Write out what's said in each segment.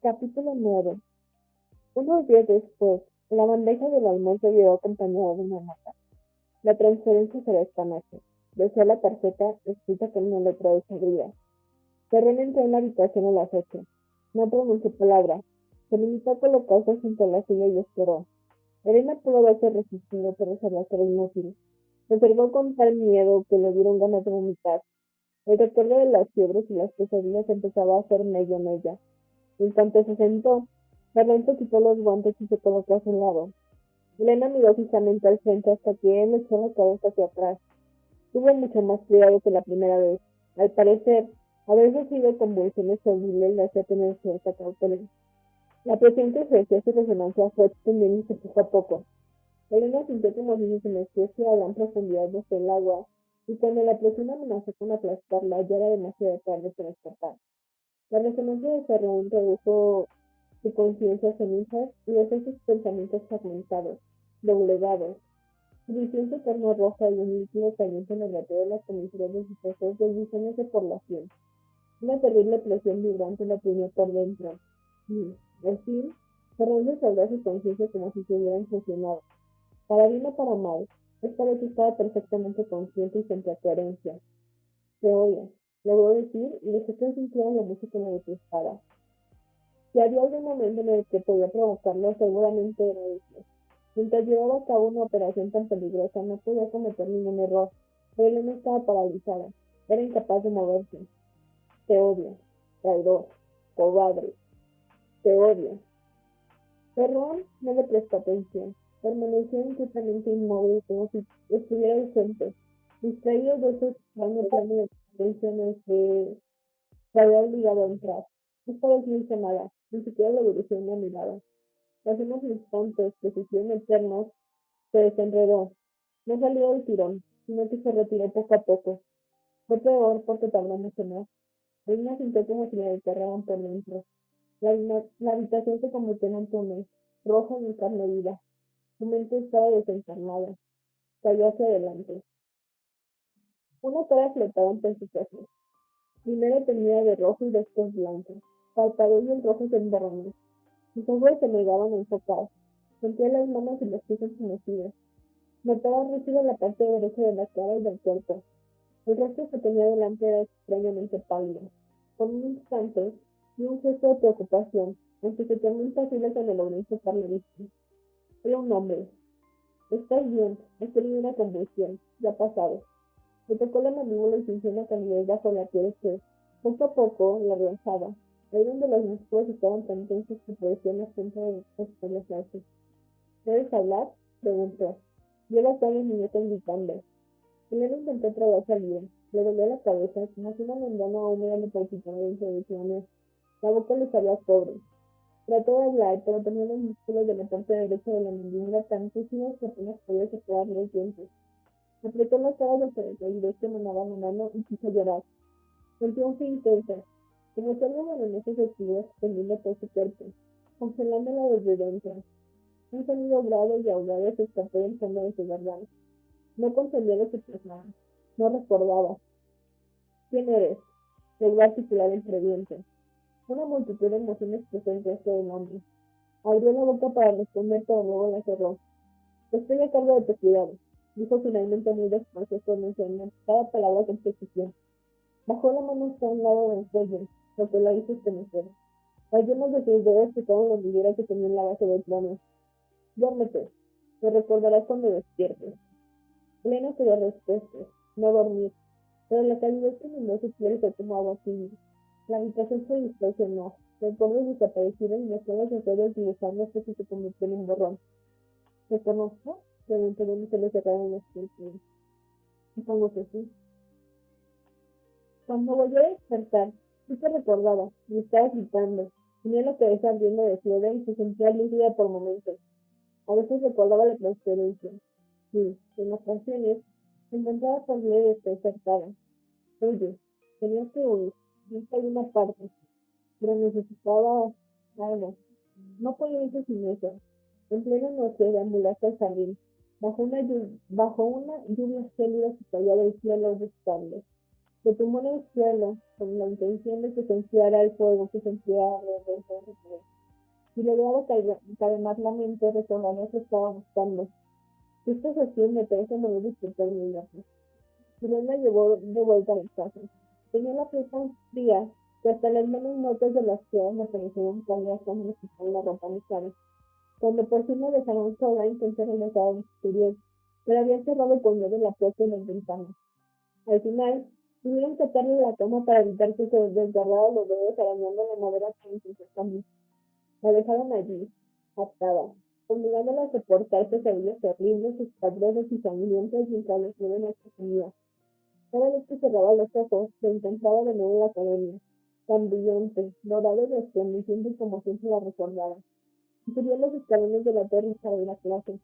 Capítulo 9. Unos días después, la bandeja del almuerzo llegó acompañada de una nota. La transferencia será esta noche. Decía la tarjeta escrita con una letra desabrida. Terreno entró en la habitación a las 8. No pronunció palabra. Se limitó a colocarse junto a la silla y esperó. Elena pudo haberse resistido, pero sabía que era inútil. Se acercó con tal miedo que le dieron ganas de vomitar. El recuerdo de las fiebres y las pesadillas empezaba a hacer mella en ella. En cuanto se sentó, Fernando quitó los guantes y se colocó a su lado. Elena miró fijamente al frente hasta que él echó la cabeza hacia atrás. Tuvo mucho más cuidado que la primera vez. Al parecer, haber sufrido convulsiones horribles le hacía tener cierta cautela. La presión que ejercía su resonancia fue extendiéndose poco a poco. Elena sintió como si se meciese a gran profundidad desde el agua, y cuando la presión amenazó con aplastarla, ya era demasiado tarde para escapar. La resonancia de Ferro introdujo su conciencia cenizas y dejó sus pensamientos fragmentados, doblegados. Su visión se tornó roja y un líquido caliente le relató las comisarías de sus ojos deslizándose por la piel. Una terrible presión vibrante la oprimió por dentro. Y, al fin, Ferro restauró su conciencia como si se hubiera fusionado. Para bien o para mal, esta vez estaba perfectamente consciente y sentía coherencia. Se oía, logró decir y dejó que sintiera la música me detestaba. Si había algún momento en el que podía provocarlo, seguramente era ese. Mientras llevaba a cabo una operación tan peligrosa, no podía cometer ningún error, pero Elena estaba paralizada. Era incapaz de moverse. Te odio. Traidor. Cobarde. Te odio. Ferrón no le prestó atención. Permaneció inquietamente inmóvil como si estuviera ausente, distraído de ese extraño plano de existencia en el que se había obligado a entrar. Esta vez no hizo nada, ni siquiera le dirigió una mirada. Tras unos instantes que se hicieron eternos, se desenredó. No salió del tirón, sino que se retiró poco a poco. Fue peor porque tardó mucho más. Reina sintió como si la desgarraban por dentro. La habitación se convirtió en un túnel, rojo y carne viva. Su mente estaba desencarnada. Cayó hacia adelante. Una cara flotaba entre sus ojos. Primero tenía de rojo y después blanco. Parpadeó y el rojo se embarronó. Sus ojos se negaban a enfocar. Sentía las manos y los pies entumecidos. Notaba rígida la parte derecha de la cara y del cuerpo. El rostro que tenía delante era extrañamente pálido. Por un instante, dio un gesto de preocupación, aunque se tornó imposible cuando logró enfocar la vista. Era un hombre. Estás bien, he tenido una convulsión. Ya ha pasado. Le tocó la mandíbula y sintió una calidez bajo la piel que, poco a poco, la realzaba. Ahí donde los músculos estaban tan tensos que parecían a punto de estremecerse. ¿Puedes hablar? Preguntó. Vio las caras muñecas gritando. Elena intentó tragar saliva. Le dolió la cabeza, como si una membrana húmeda le palpitaba dentro de su mano. La boca le sabía a cobre. Trató de hablar, pero tenía los músculos de la parte derecha de la mandíbula tan rígidos que apenas podía separar los dientes. Apretó las cabas hacia el caído que manaba la mano y quiso llorar. Sintió un fin intensa, como si algo venenoso se estuviera extendiendo por su cuerpo, congelándola desde dentro. Un sonido grave y ahogado se escapó del fondo de su garganta. No comprendía lo que pasaba. No recordaba. ¿Quién eres? Logró articular entre dientes. Una multitud de emociones cruzó el rostro del hombre. Abrió la boca para responder, pero luego la cerró. Estoy a cargo de tu cuidado, dijo finalmente muy despacio, pronunciando cada palabra con precisión. Bajó la mano hasta un lado del cuello, lo que la hizo estremecer. Las yemas de sus dedos tocaron la vidriera que tenía en la base del plano. Duérmete. Lo recordarás cuando despiertes. Elena quería respuestas, no dormir, pero la calidez que inundó su piel fue como agua tibia. La habitación se distorsionó, recuerdos desaparecieron y las solas recuerdos dibujando hasta que se convirtió en un borrón. ¿Te conozco? Preguntó donde se le cerraron los párpados. Supongo que sí. Cuando volvió a despertar, sí se recordaba, y estaba gritando. Tenía la cabeza ardiendo de fiebre y se sentía lúcida por momentos. A veces recordaba la transferencia. Sí, en ocasiones se encontraba perdida y desconcertada. Oye, tenía que huir, no está en una parte, pero necesitaba algo. No podía irse sin eso. En plena noche deambulaste al jardín, bajo una lluvia gélida que caía del cielo buscando. Se tumbó en el suelo con la intención de que se enfriara el fuego que se enfriaba alrededor de su. Y lograba calmar la mente, recordando que estaba buscando. Si estás haciendo, me parece muy disfrutar mi viaje. Julián me llevó de vuelta a la casa. Tenía la piel tan fría que hasta las menos notas de las piedras me parecieron cálidas cuando me quitaron la ropa a mi cara. Cuando por fin me dejaron sola, intenté regresar al exterior, pero había cerrado con llave la puerta y las ventanas. Al final, tuvieron que atarle la cama para evitar que se desgarrara los dedos arañando la madera que intentó cambiar. La dejaron allí, atada, obligándola a soportar pesadillas terribles, escabrosas y sangrientas mientras le escriben a su comida. Cada vez que cerraba los ojos, se encontraba de nuevo en la academia, tan brillante, dorado y resplandeciente como siempre la recordaba. Y subía los escalones de la torre para ir a clase,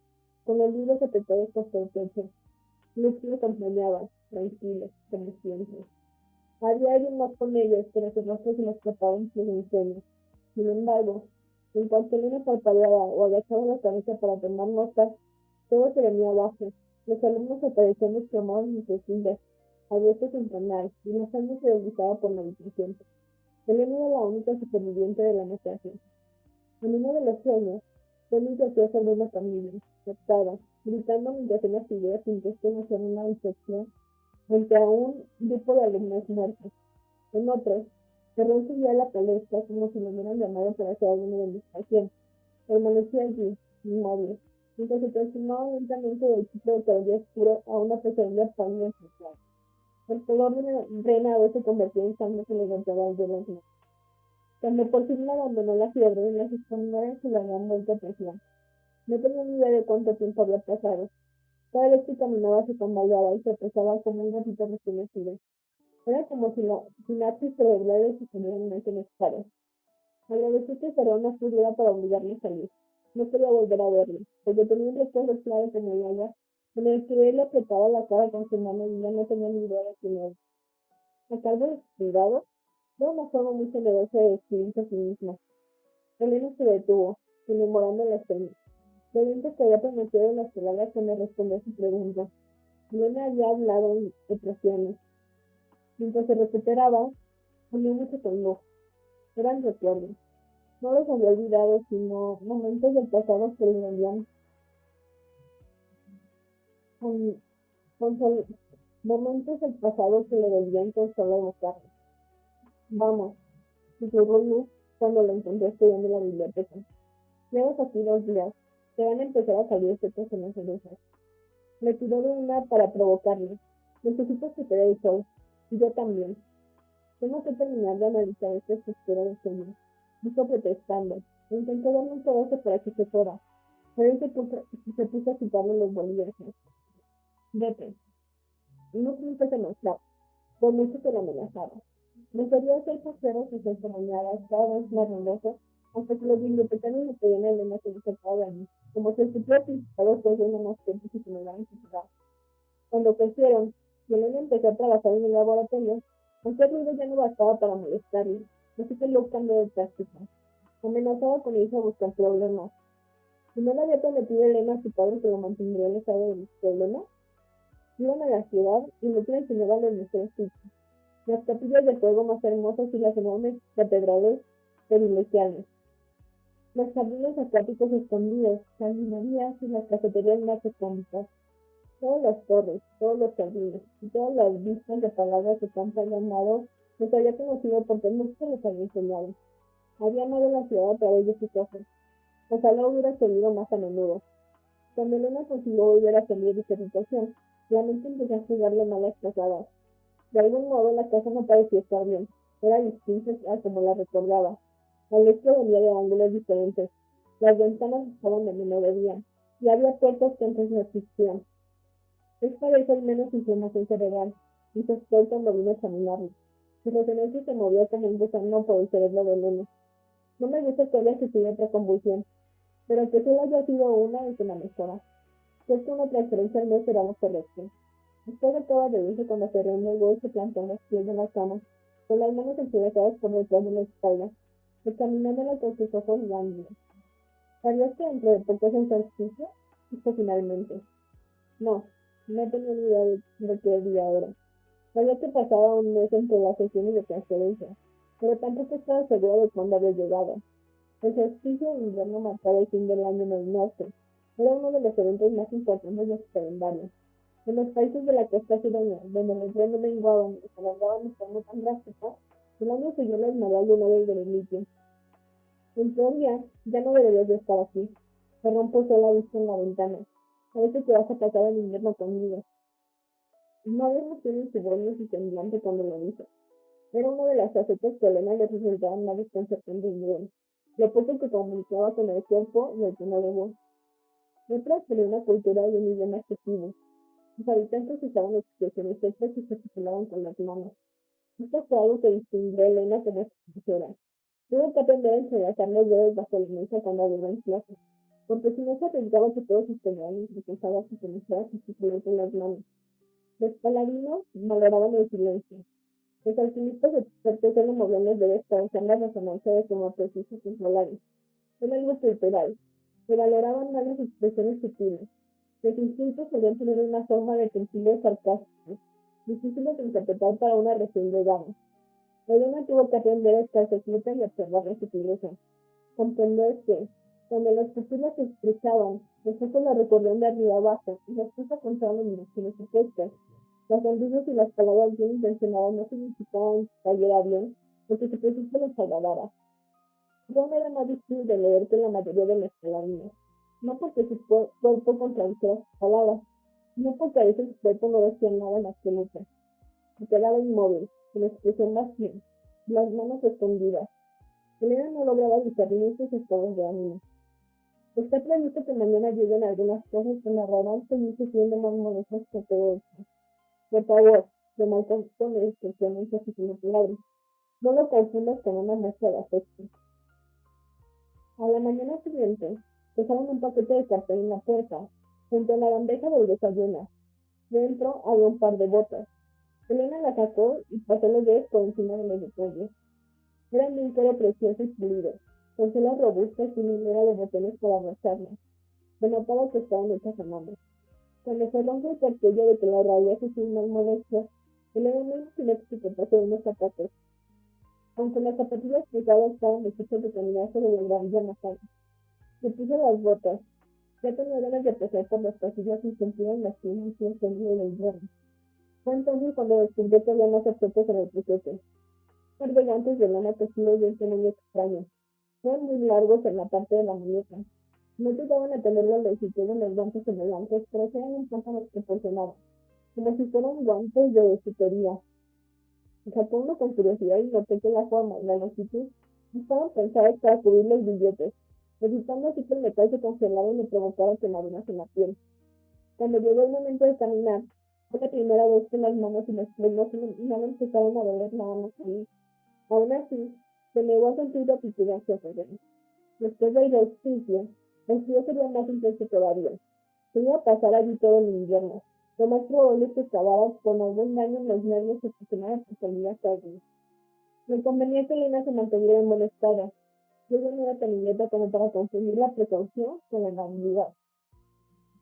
con los libros apretados hasta el techo. Luke me acompañaba, tranquilo, como siempre. Había alguien más con ellos, pero sus rostros se me escapaban sin ensueño. Sin embargo, en cuanto Elena parpadeaba o agachaba la cabeza para tomar nota, todo se venía abajo. Los alumnos aparecían exclamados en sus sillas, a veces sin canal, y la sangre se deslizaba por la habitación. Elena era la única superviviente de la masacre. En uno de los sueños, Tony yacía sobre una camilla, acostada, gritando mientras unas figuras intentaban hacer una disección frente a un grupo de alumnos muertos. En otros, Ferrón subía a la palestra como si lo hubieran llamado para hacer alguna demostración. Permanecía allí, inmóvil, mientras se transformaba lentamente del tipo de cabello oscuro a una pesadilla pálida y social. El color drenado se convertía en sangre que le golpeaba de las manos. Cuando por fin me abandonó la fiebre, las extraordinarias se le habían vuelto a presión. No tenía ni idea de cuánto tiempo había pasado. Cada vez que caminaba se tambaleaba y se pesaba como un gatito rejuvenecido. Era como si la sinapsis cerebrales se unieran en ese disparo. Agradecí que Serena pudiera para obligarme a salir. No quería volver a verlo, porque tenía un recuerdo claro que me había en el que él apretaba la cara con su mano y ya no tenía ni idea de quién era. A cargo de su cuidado, era una forma muy generosa de describirse a sí misma. Elena se detuvo, rememorando la escena. Creyendo que había pronunciado las palabras que me respondió a su pregunta. Elena había hablado en expresiones. Mientras se recuperaba, ponía mucho con lujo. Eran recuerdos. No los había olvidado, sino momentos del pasado que le dolían con, momentos del pasado que le dolían con solo evocarlos. Vamos, susurró Luz cuando lo encontré estudiando en la biblioteca. Llevas aquí 2 días. Te van a empezar a salir setas en las orejas. Le tiró de una para provocarle. Necesito que te dé el sol. Y yo también. Tengo que terminar de analizar esta estructura de sueño. Dijo protestando. Intentó darle un pedazo para que se fuera. Pero él se puso a quitarle los bolígrafos. Vete. No siempre se mostraba, por mucho que la amenazaba. Prefería hacer paseos y hacer caminadas cada vez más rumosas, hasta que los bibliotecarios le pedían a Elena que se acercara a mí, como si el futuro principal fuese una mascota que se me iban a susurrar. Cuando crecieron, y Elena empezó a trabajar en el laboratorio, hacer ruido ya no bastaba para molestarle, así que lo cambió de táctica. Amenazaba con irse a buscar problemas. Si no le había prometido a Elena a su padre que lo mantendría en estado de problema, iban a la ciudad y no le enseñaban los museos típicos, las capillas de fuego más hermosas y las enormes catedrales privilegiadas, los jardines acuáticos escondidos, las minerías y las cafeterías más recónditas, todas las torres, todos los jardines y todas las vistas de palabras de campo llamado los había conocido porque muchos les había enseñado. Había amado la ciudad a través de sus ojos. Ojalá hubiera seguido más a menudo. Cuando Elena consiguió volver a salir de su habitación, la mente empezó a jugarle malas pasadas. De algún modo la casa no parecía estar bien. Era distinta a como la recordaba. El este venía de ángulos diferentes. Las ventanas estaban de menor día. Y había puertas que antes no existían. Es parece al menos inflamación cerebral. Y sospecho cuando vino a examinarlo. Su resonancia se movía como un gusano por el cerebro de Elena. No me gusta que haya sufrido otra convulsión, pero que solo haya sido una y que la mejora. Si es que una transferencia no será lo correcto. Después de toda reírse cuando se reunió y se plantó en los pies de la cama, con las manos ensangrentadas por detrás de la espalda, examinándola con sus ojos lánguidos. ¿Sabías que dentro de poco es un solsticio? Dijo finalmente. No, no tenía ni idea de qué día era. Sabía que pasaba un mes entre las sesiones de transferencia, pero tampoco estaba segura de cuándo había llegado. El solsticio de invierno marcaba el fin del año en el norte. Era uno de los eventos más importantes de su calendario. En los países de la costa sureña, donde los trenes menguaban y se alargaban de forma tan drástica, el año siguió la esmeralda luna del Beneficio. En teoría, ya no deberías de estar aquí. Se rompo sola vista en la ventana. Parece que vas a pasar el invierno conmigo. No había emoción en su voz ni su semblante cuando lo dijo. Era una de las facetas que a Elena le resultaban más desconcertantes de él. Lo poco que comunicaba con el cuerpo y el tono de voz. Otra tenía una cultura y un idioma excesivo. Sus habitantes usaban expresiones hechas y se gesticulaban con las manos. Esto fue algo que distinguió a Elena como extranjera. Tuvo que aprender a entrelazar los dedos bajo la mesa cuando hablaba en clase, porque si no se arriesgaba que todos esperaban y pensaba que comenzara a gesticular con las manos. Los paladinos valoraban el silencio. Los alquimistas expertos solo movían los dedos para usar la resonancia de forma precisa y controlada. Era algo cultural. Se valoraban más las expresiones sutiles. Los instintos solían tener una forma de sentido sarcástico, difíciles de interpretar para una región de damas. Elena tuvo que aprender a estarse quieta y observar la sutileza. Comprender que, cuando las pupilas se estrechaban, los ojos la recorrían de arriba abajo y las cosas contaban en direcciones opuestas. Las sonrisas y las palabras bien intencionadas no significaban que cayera bien, porque su presencia les agradara. Ron era más difícil de leer que la mayoría de las palabras, no porque su cuerpo contradijera sus palabras, sino porque a veces su cuerpo no decía nada en absoluto. Se quedaba inmóvil, con expresión vacía, las manos escondidas. Elena no lograba discernir sus estados de ánimo. Está previsto que mañana lleguen algunas cosas que narrarán seguirse siendo más molestas que todo esto. Por favor, remarcó con expresión en sus palabras. No lo confundas con una muestra de afecto. A la mañana siguiente, dejaron un paquete de cartón en la puerta, junto a la bandeja del desayuno. Dentro había un par de botas. Elena la sacó y pasó los dedos por encima de los detalles. Eran de un cuero precioso y pulido, con suelas robustas y una hilera de botones para abrazarlas. Se notaba que estaban hechas a mano. Cuando se rompe el cartello de que la rabia sufrió más modestia, Elena no imaginó que se tratase de unos zapatos, aunque las zapatillas pesadas estaban hechas de caminar sobre la gravilla nasal. Se puso las botas. Ya tenía ganas de pasar por las pasillas sin sentir en las piernas el frío del invierno. Fue entonces cuando descubrió que había más objetos en el paquete. Un par de guantes de lana tejidos de un tamaño extraño. Eran muy largos en la parte de la muñeca. No llegaban a tener la longitud de los guantes semejantes, pero eran un poco desproporcionados, como si fueran guantes de bisutería. Sacó uno con curiosidad y noté que la forma y la longitud estaban pensadas para cubrir los billetes, evitando así que el metal se congelara y le provocara quemaduras en la piel. Cuando llegó el momento de caminar, fue la primera vez que las manos y los piernas no me empezaron a doler nada más a mí. Aún así, se negó a sentir la titulancia sobre mí. Después del solsticio, el frío sería más intenso todavía. Se iba a pasar allí todo el invierno. Lo más probable es que acabara con algún daño en los nervios ocasionados por salida tarde. Me convenía que Elena se mantuviera en buen estado. Yo no era tan idiota como para confundir la precaución con la amabilidad.